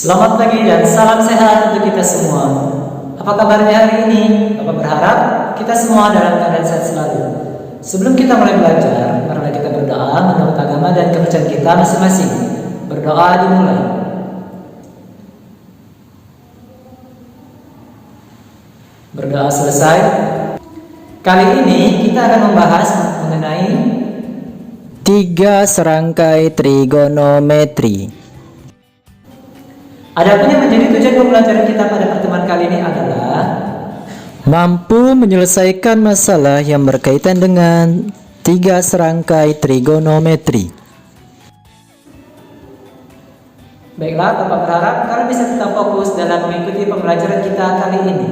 Selamat pagi dan salam sehat untuk kita semua. Apa kabarnya hari ini? Bapak berharap kita semua dalam keadaan sehat selalu. Sebelum kita mulai belajar, marilah kita berdoa menurut agama dan kepercayaan kita masing-masing. Berdoa dimulai. Berdoa selesai. Kali ini kita akan membahas mengenai 3 serangkai trigonometri. Adapun yang menjadi tujuan pembelajaran kita pada pertemuan kali ini adalah Mampu menyelesaikan masalah yang berkaitan dengan 3 serangkai trigonometri. Baiklah, Bapak berharap kalian bisa tetap fokus dalam mengikuti pembelajaran kita kali ini.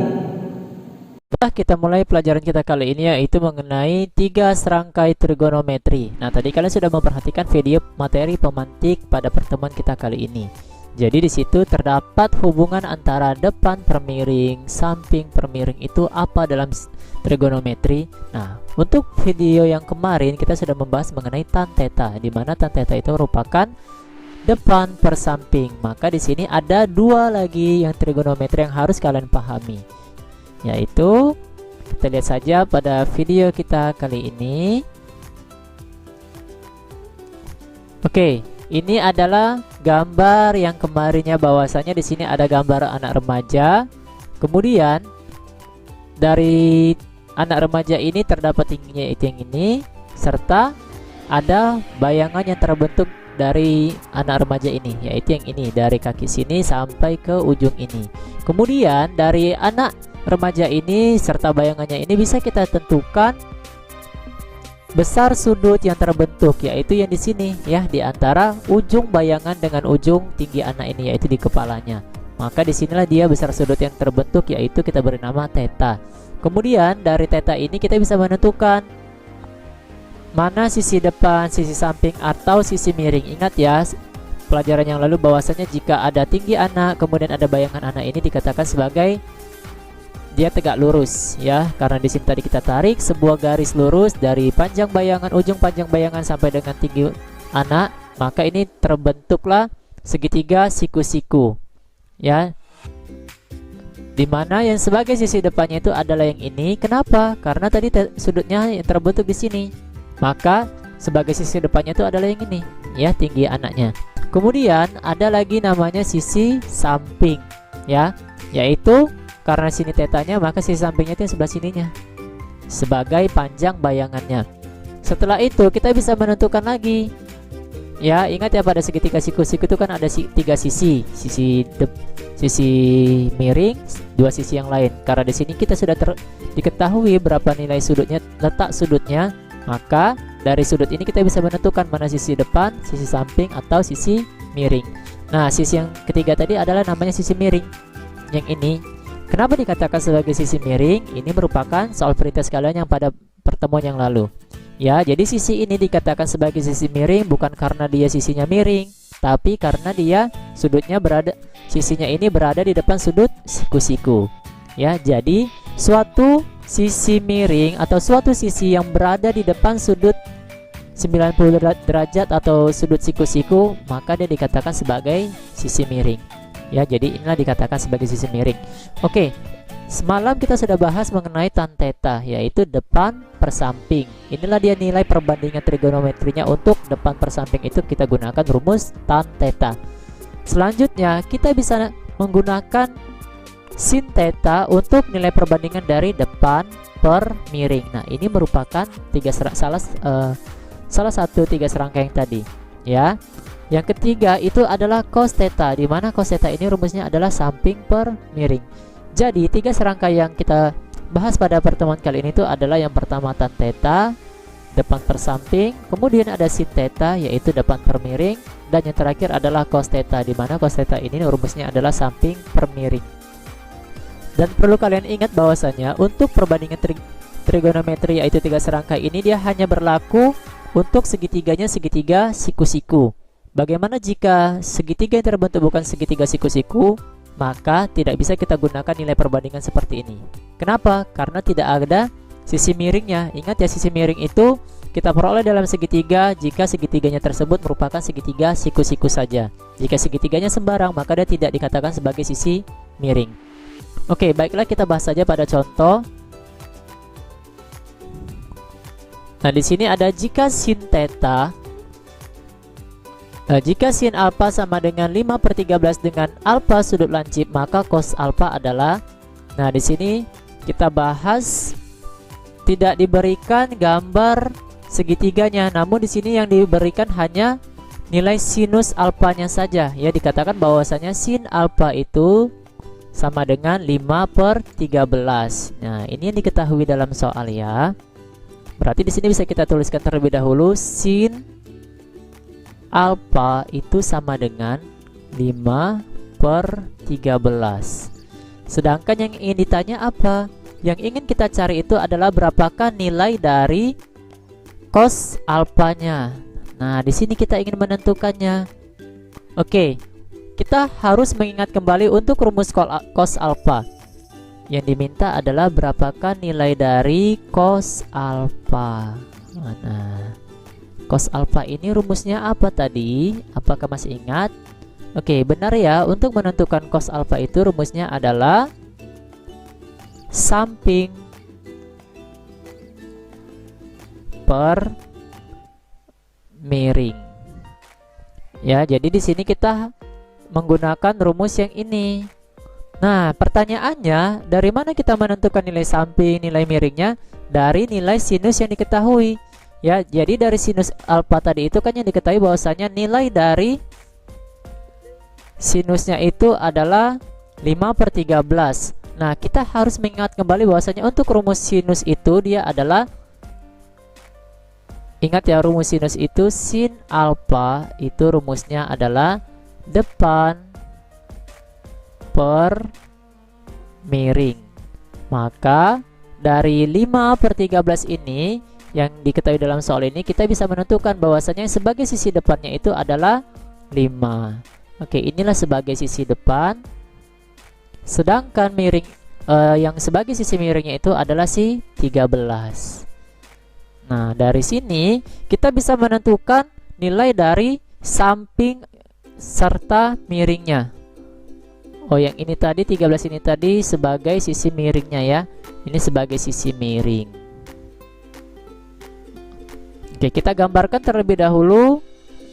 Kita mulai pelajaran kita kali ini, yaitu mengenai 3 serangkai trigonometri. Nah, tadi kalian sudah memperhatikan video materi pemantik pada pertemuan kita kali ini. Jadi di situ terdapat hubungan antara depan per miring, samping per miring itu apa dalam trigonometri. Nah, untuk video yang kemarin kita sudah membahas mengenai tan theta, di mana tan theta itu merupakan depan per samping. Maka di sini ada 2 lagi yang trigonometri yang harus kalian pahami, yaitu kita lihat saja pada video kita kali ini. Oke, ini adalah gambar yang kemarinnya, bahwasanya di sini ada gambar anak remaja. Kemudian dari anak remaja ini terdapat tingginya itu yang ini, serta ada bayangan yang terbentuk dari anak remaja ini, yaitu yang ini, dari kaki sini sampai ke ujung ini. Kemudian dari anak remaja ini serta bayangannya ini bisa kita tentukan besar sudut yang terbentuk, yaitu yang di sini ya, di antara ujung bayangan dengan ujung tinggi anak ini, yaitu di kepalanya. Maka disinilah dia besar sudut yang terbentuk, yaitu kita beri nama theta. Kemudian dari theta ini kita bisa menentukan mana sisi depan, sisi samping, atau sisi miring. Ingat ya, pelajaran yang lalu bahwasanya jika ada tinggi anak kemudian ada bayangan anak ini dikatakan sebagai dia tegak lurus ya, karena di sini tadi kita tarik sebuah garis lurus dari panjang bayangan, ujung panjang bayangan sampai dengan tinggi anak, maka ini terbentuklah segitiga siku-siku ya, dimana yang sebagai sisi depannya itu adalah yang ini. Kenapa? Karena tadi sudutnya yang terbentuk di sini, maka sebagai sisi depannya itu adalah yang ini ya, tinggi anaknya. Kemudian ada lagi namanya sisi samping ya, yaitu karena sini tetanya, maka sisi sampingnya itu yang sebelah sininya sebagai panjang bayangannya. Setelah itu kita bisa menentukan lagi ya, ingat ya, pada segitiga siku-siku itu kan ada 3 sisi, sisi miring, 2 sisi yang lain. Karena di sini kita sudah diketahui berapa nilai sudutnya, letak sudutnya, maka dari sudut ini kita bisa menentukan mana sisi depan, sisi samping, atau sisi miring. Nah, sisi yang ketiga tadi adalah namanya sisi miring, yang ini. Kenapa dikatakan sebagai sisi miring? Ini merupakan soal perites kalian yang pada pertemuan yang lalu ya. Jadi sisi ini dikatakan sebagai sisi miring bukan karena dia sisinya miring, tapi karena dia sudutnya berada, sisinya ini berada di depan sudut siku-siku ya. Jadi suatu sisi miring atau suatu sisi yang berada di depan sudut 90 derajat atau sudut siku-siku, maka dia dikatakan sebagai sisi miring ya. Jadi inilah dikatakan sebagai sisi miring. Oke, semalam kita sudah bahas mengenai tan theta, yaitu depan per samping. Inilah dia nilai perbandingan trigonometrinya. Untuk depan per samping itu kita gunakan rumus tan theta. Selanjutnya kita bisa menggunakan sin theta untuk nilai perbandingan dari depan per miring. Nah, ini merupakan salah satu 3 serangkaian tadi ya. Yang ketiga itu adalah cos theta, di mana cos theta ini rumusnya adalah samping per miring. Jadi 3 serangkaian yang kita bahas pada pertemuan kali ini itu adalah yang pertama tan theta, depan per samping, kemudian ada sin theta yaitu depan per miring, dan yang terakhir adalah cos theta, di mana cos theta ini rumusnya adalah samping per miring. Dan perlu kalian ingat bahwasanya untuk perbandingan trigonometri yaitu 3 serangkai ini dia hanya berlaku untuk segitiganya segitiga siku-siku. Bagaimana jika segitiga yang terbentuk bukan segitiga siku-siku? Maka tidak bisa kita gunakan nilai perbandingan seperti ini. Kenapa? Karena tidak ada sisi miringnya. Ingat ya, sisi miring itu kita peroleh dalam segitiga jika segitiganya tersebut merupakan segitiga siku-siku saja. Jika segitiganya sembarang, maka dia tidak dikatakan sebagai sisi miring. Oke, baiklah kita bahas saja pada contoh. Nah, di sini ada jika sin theta, jika sin alfa sama dengan 5/13 dengan alfa sudut lancip, maka cos alfa adalah. Nah, di sini kita bahas tidak diberikan gambar segitiganya, namun di sini yang diberikan hanya nilai sinus alfanya saja. Ya, dikatakan bahwasanya sin alfa itu sama dengan 5/13. Nah, ini yang diketahui dalam soal ya. Berarti di sini bisa kita tuliskan terlebih dahulu sin alfa itu sama dengan 5/13. Sedangkan yang ingin ditanya apa? Yang ingin kita cari itu adalah berapakah nilai dari cos alfanya. Nah, di sini kita ingin menentukannya. Oke, kita harus mengingat kembali untuk rumus cos alfa. Yang diminta adalah berapakah nilai dari cos alfa. Nah, cos alfa ini rumusnya apa tadi? Apakah masih ingat? Oke, benar ya. Untuk menentukan cos alfa itu rumusnya adalah samping per miring. Ya, jadi di sini kita menggunakan rumus yang ini. Nah, pertanyaannya, dari mana kita menentukan nilai samping, nilai miringnya? Dari nilai sinus yang diketahui. Ya, jadi dari sinus alfa tadi itu kan yang diketahui bahwasanya nilai dari sinusnya itu adalah 5/13. Nah, kita harus mengingat kembali bahwasanya untuk rumus sinus itu dia adalah, ingat ya, rumus sinus itu sin alfa itu rumusnya adalah depan per miring. Maka dari 5/13 ini yang diketahui dalam soal ini, kita bisa menentukan bahwasanya sebagai sisi depannya itu adalah 5. Oke, inilah sebagai sisi depan. Sedangkan miring yang sebagai sisi miringnya itu adalah si 13. Nah, dari sini kita bisa menentukan nilai dari samping serta miringnya. Oh, yang ini tadi 13 ini tadi sebagai sisi miringnya ya. Ini sebagai sisi miring. Oke, kita gambarkan terlebih dahulu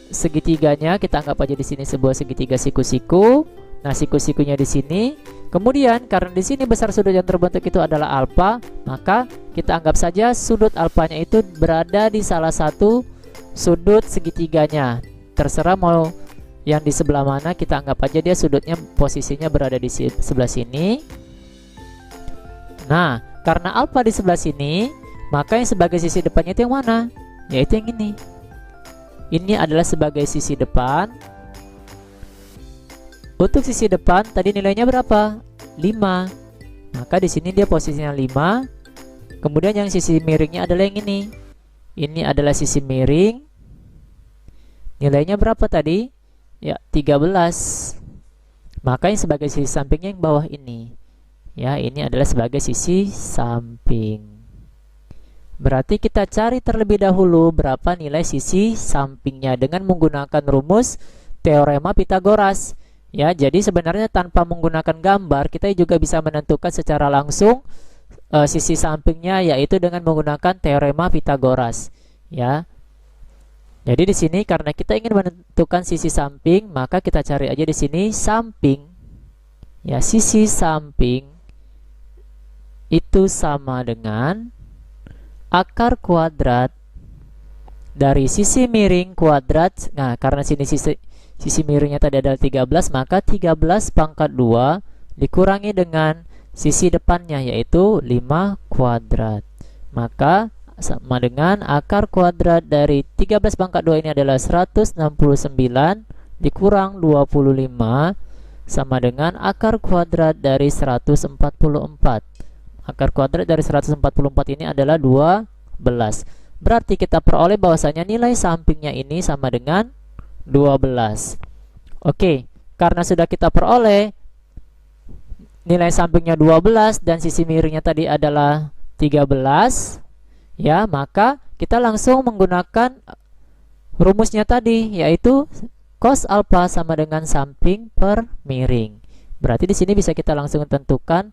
segitiganya. Kita anggap aja di sini sebuah segitiga siku-siku. Nah, siku-sikunya di sini. Kemudian karena di sini besar sudut yang terbentuk itu adalah alfa, maka kita anggap saja sudut alfanya itu berada di salah satu sudut segitiganya. Terserah mau yang di sebelah mana, kita anggap aja dia sudutnya posisinya berada di sebelah sini. Nah, karena alfa di sebelah sini, maka yang sebagai sisi depannya itu yang mana? Yaitu yang ini. Ini adalah sebagai sisi depan. Untuk sisi depan tadi nilainya berapa? 5. Maka di sini dia posisinya 5. Kemudian yang sisi miringnya adalah yang ini. Ini adalah sisi miring. Nilainya berapa tadi? Ya, 13. Maka yang sebagai sisi sampingnya yang bawah ini. Ya, ini adalah sebagai sisi samping. Berarti kita cari terlebih dahulu berapa nilai sisi sampingnya dengan menggunakan rumus teorema Pitagoras. Ya, jadi sebenarnya tanpa menggunakan gambar kita juga bisa menentukan secara langsung sisi sampingnya, yaitu dengan menggunakan teorema Pitagoras. Ya, jadi di sini karena kita ingin menentukan sisi samping, maka kita cari aja di sini samping. Ya, sisi samping itu sama dengan akar kuadrat dari sisi miring kuadrat. Nah, karena sini sisi miringnya tadi adalah 13, maka 13 pangkat 2 dikurangi dengan sisi depannya, yaitu 5 kuadrat. Maka sama dengan akar kuadrat dari 13 pangkat 2 ini adalah 169 dikurang 25 sama dengan akar kuadrat dari 144. Akar kuadrat dari 144 ini adalah 12. Berarti kita peroleh bahwasanya nilai sampingnya ini sama dengan 12. Oke, karena sudah kita peroleh nilai sampingnya 12 dan sisi miringnya tadi adalah 13, ya, maka kita langsung menggunakan rumusnya tadi, yaitu cos alfa sama dengan samping per miring. Berarti di sini bisa kita langsung tentukan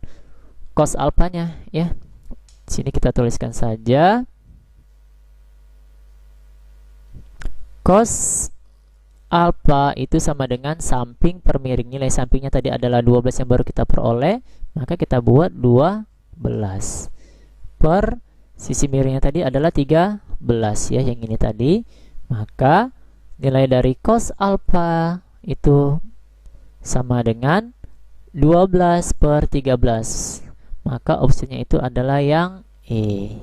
cos alfanya ya. Di sini kita tuliskan saja cos alfa itu sama dengan samping per miring. Nilai sampingnya tadi adalah 12 yang baru kita peroleh, maka kita buat 12 per sisi miringnya tadi adalah 13 ya, yang ini tadi. Maka nilai dari cos alfa itu sama dengan 12 per 13. Maka opsinya itu adalah yang E.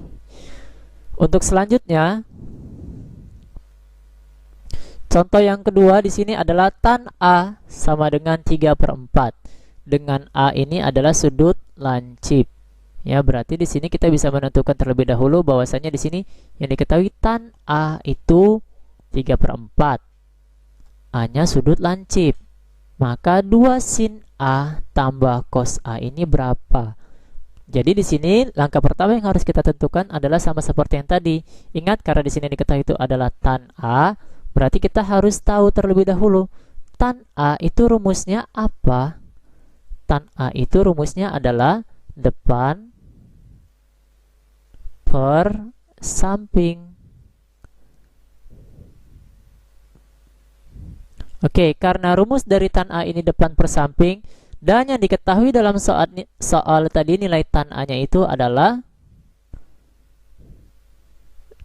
Untuk selanjutnya, contoh yang kedua di sini adalah tan A sama dengan 3/4. Dengan A ini adalah sudut lancip. Ya, berarti di sini kita bisa menentukan terlebih dahulu bahwasanya di sini yang diketahui tan A itu 3/4. A-nya sudut lancip. Maka 2 sin A tambah cos A ini berapa? Jadi di sini langkah pertama yang harus kita tentukan adalah sama seperti yang tadi. Ingat, karena di sini diketahui itu adalah tan A, berarti kita harus tahu terlebih dahulu tan A itu rumusnya apa? Tan A itu rumusnya adalah depan per samping. Oke, karena rumus dari tan A ini depan per samping, dan yang diketahui dalam soal tadi nilai tan A-nya itu adalah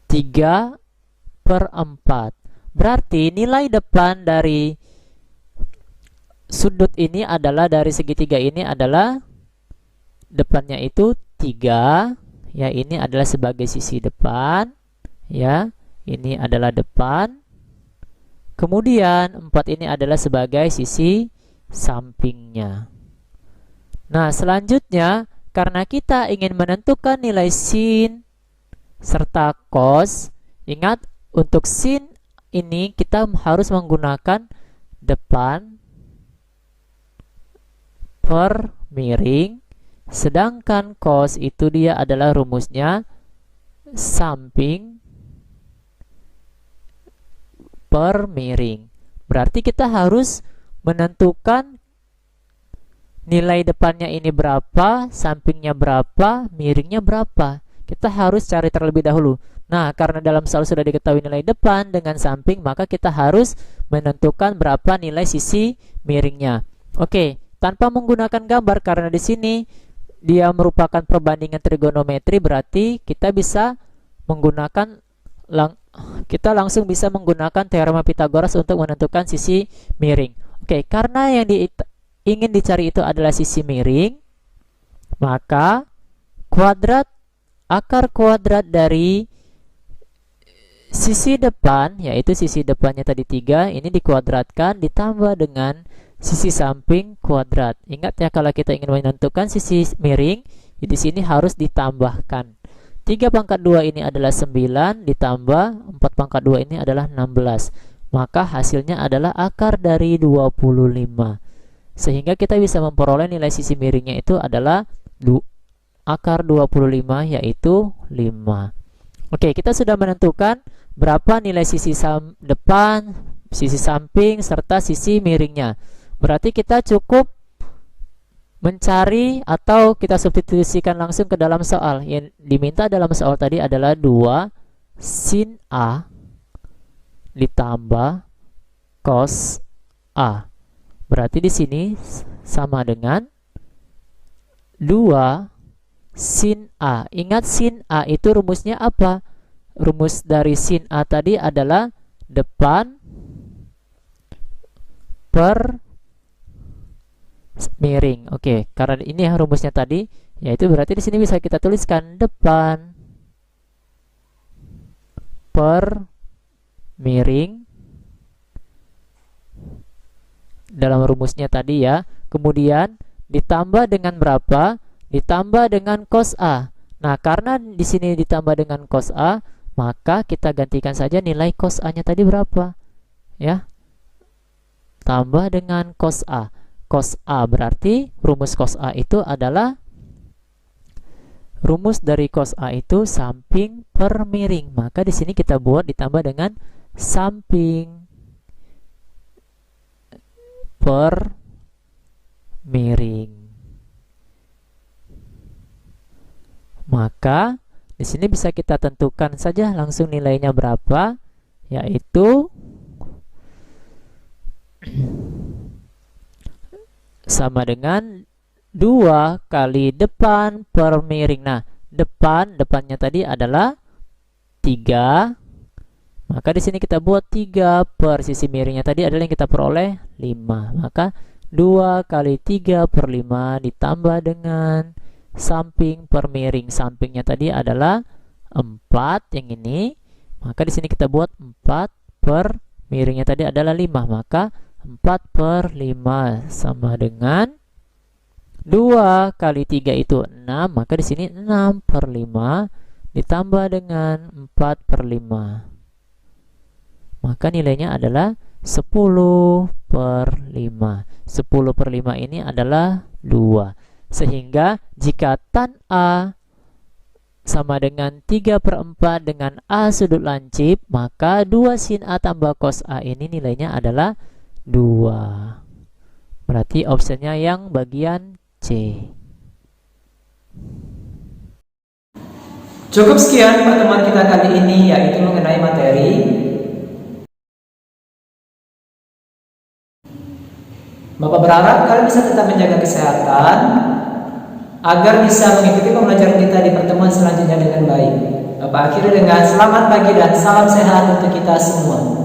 3/4. Berarti nilai depan dari sudut ini adalah, dari segitiga ini adalah depannya itu 3. Ya, ini adalah sebagai sisi depan. Ya, ini adalah depan. Kemudian 4 ini adalah sebagai sisi sampingnya. Nah, selanjutnya karena kita ingin menentukan nilai sin serta cos, ingat untuk sin ini kita harus menggunakan depan per miring, sedangkan cos itu dia adalah rumusnya samping per miring. Berarti kita harus menentukan nilai depannya ini berapa, sampingnya berapa, miringnya berapa. Kita harus cari terlebih dahulu. Nah, karena dalam soal sudah diketahui nilai depan dengan samping, maka kita harus menentukan berapa nilai sisi miringnya. Oke, tanpa menggunakan gambar, karena di sini dia merupakan perbandingan trigonometri, berarti kita bisa menggunakan kita langsung bisa menggunakan teorema Pythagoras untuk menentukan sisi miring. Oke, karena yang ingin dicari itu adalah sisi miring, maka akar kuadrat dari sisi depan, yaitu sisi depannya tadi 3, ini dikuadratkan ditambah dengan sisi samping kuadrat. Ingat ya, kalau kita ingin menentukan sisi miring, di sini harus ditambahkan. 3/2 ini adalah 9, ditambah 4/2 ini adalah 16. Maka hasilnya adalah akar dari 25. Sehingga kita bisa memperoleh nilai sisi miringnya itu adalah akar 25, yaitu 5. Oke, kita sudah menentukan berapa nilai sisi depan, sisi samping, serta sisi miringnya. Berarti kita cukup mencari atau kita substitusikan langsung ke dalam soal. Yang diminta dalam soal tadi adalah 2 sin A ditambah cos A. Berarti di sini sama dengan 2 sin A. Ingat, sin A itu rumusnya apa? Rumus dari sin A tadi adalah depan per miring. Oke, karena ini ya rumusnya tadi, yaitu berarti di sini bisa kita tuliskan depan per miring dalam rumusnya tadi ya. Kemudian ditambah dengan berapa? Ditambah dengan cos A. Nah, karena di sini ditambah dengan cos A, maka kita gantikan saja nilai cos A-nya tadi berapa. Ya. Tambah dengan cos A. Cos A berarti rumus cos A itu adalah, rumus dari cos A itu samping per miring. Maka di sini kita buat ditambah dengan samping per miring. Maka di sini bisa kita tentukan saja langsung nilainya berapa, yaitu sama dengan 2 kali depan per miring. Nah, depannya tadi adalah 3. Maka di sini kita buat 3 per sisi miringnya tadi adalah yang kita peroleh 5. Maka 2 kali 3 per 5 ditambah dengan samping per miring. Sampingnya tadi adalah 4 yang ini. Maka di sini kita buat 4 per miringnya tadi adalah 5. Maka 4 per 5 sama dengan 2 kali 3 itu 6. Maka di sini 6 per 5 ditambah dengan 4 per 5. Maka nilainya adalah 10 per 5. 10 per 5 ini adalah 2. Sehingga jika tan A sama dengan 3 per 4 dengan A sudut lancip, maka 2 sin A tambah cos A ini nilainya adalah 2. Berarti opsinya yang bagian C. Cukup sekian pertemuan kita kali ini, yaitu mengenai materi Bapak berharap kalian bisa tetap menjaga kesehatan agar bisa mengikuti pembelajaran kita di pertemuan selanjutnya dengan baik. Bapak akhiri dengan selamat pagi dan salam sehat untuk kita semua.